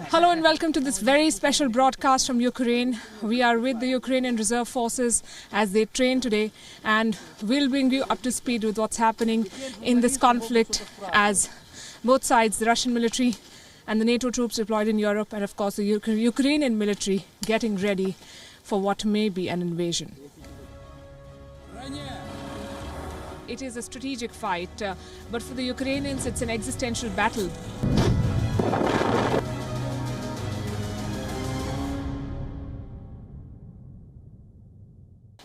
Hello and welcome to this very special broadcast from Ukraine. We are with the Ukrainian Reserve Forces as they train today, and we'll bring you up to speed with what's happening in this conflict as both sides, the Russian military and the NATO troops deployed in Europe, and of course the Ukrainian military getting ready for what may be an invasion. It is a strategic fight, but for the Ukrainians it's an existential battle.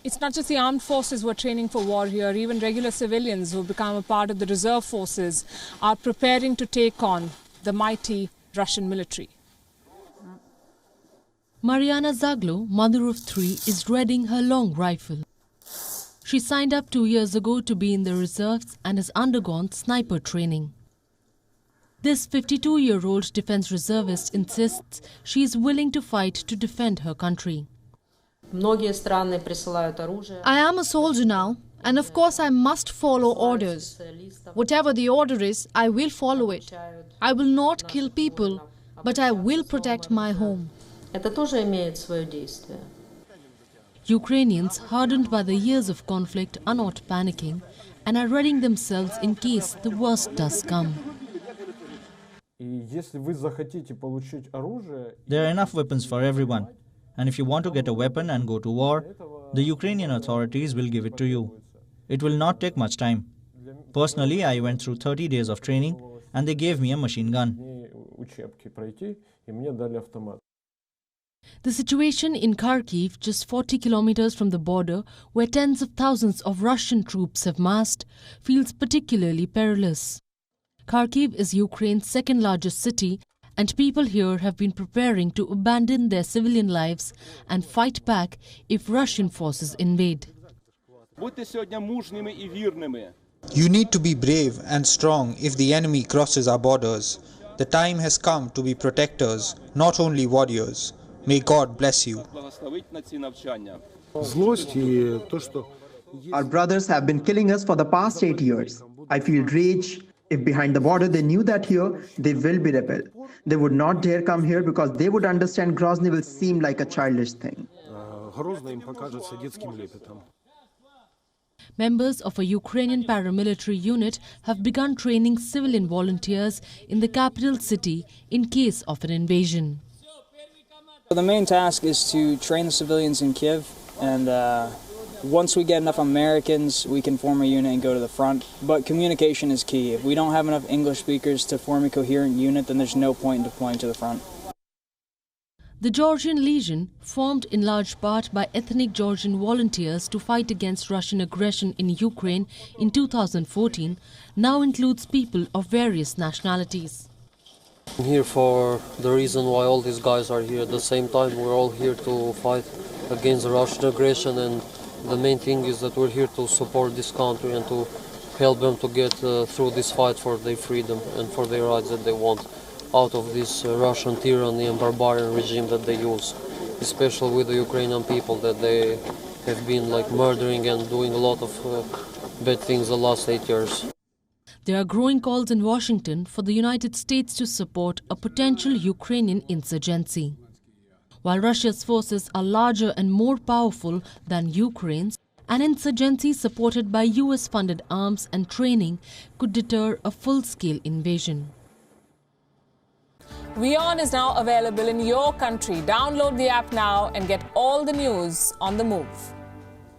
It's not just the armed forces who are training for war here. Even regular civilians who become a part of the reserve forces are preparing to take on the mighty Russian military. Mariana Zaglo, mother of three, is readying her long rifle. She signed up 2 years ago to be in the reserves and has undergone sniper training. This 52-year-old defense reservist insists she is willing to fight to defend her country. I am a soldier now, and of course I must follow orders. Whatever the order is, I will follow it. I will not kill people, but I will protect my home. Ukrainians, hardened by the years of conflict, are not panicking and are readying themselves in case the worst does come. There are enough weapons for everyone. And if you want to get a weapon and go to war, the Ukrainian authorities will give it to you. It will not take much time. Personally, I went through 30 days of training and they gave me a machine gun. The situation in Kharkiv, just 40 kilometers from the border, where tens of thousands of Russian troops have massed, feels particularly perilous. Kharkiv is Ukraine's second largest city, and people here have been preparing to abandon their civilian lives and fight back if Russian forces invade. You need to be brave and strong if the enemy crosses our borders. The time has come to be protectors, not only warriors. May God bless you. Our brothers have been killing us for the past 8 years. I feel rage. If behind the border they knew that here, they will be rebel. They would not dare come here because they would understand Grozny will seem like a childish thing. Members of a Ukrainian paramilitary unit have begun training civilian volunteers in the capital city in case of an invasion. The main task is to train the civilians in Kyiv, and once we get enough Americans, we can form a unit and go to the front. But communication is key. If we don't have enough English speakers to form a coherent unit, then there's no point in deploying to the front. The Georgian Legion, formed in large part by ethnic Georgian volunteers to fight against Russian aggression in Ukraine in 2014, now includes people of various nationalities. I'm here for the reason why all these guys are here. At the same time, we're all here to fight against the Russian aggression, and the main thing is that we're here to support this country and to help them to get through this fight for their freedom and for their rights that they want out of this Russian tyranny and barbarian regime that they use, especially with the Ukrainian people that they have been murdering and doing a lot of bad things the last 8 years. There are growing calls in Washington for the United States to support a potential Ukrainian insurgency. While Russia's forces are larger and more powerful than Ukraine's, an insurgency supported by US-funded arms and training could deter a full-scale invasion. WION is now available in your country. Download the app now and get all the news on the move.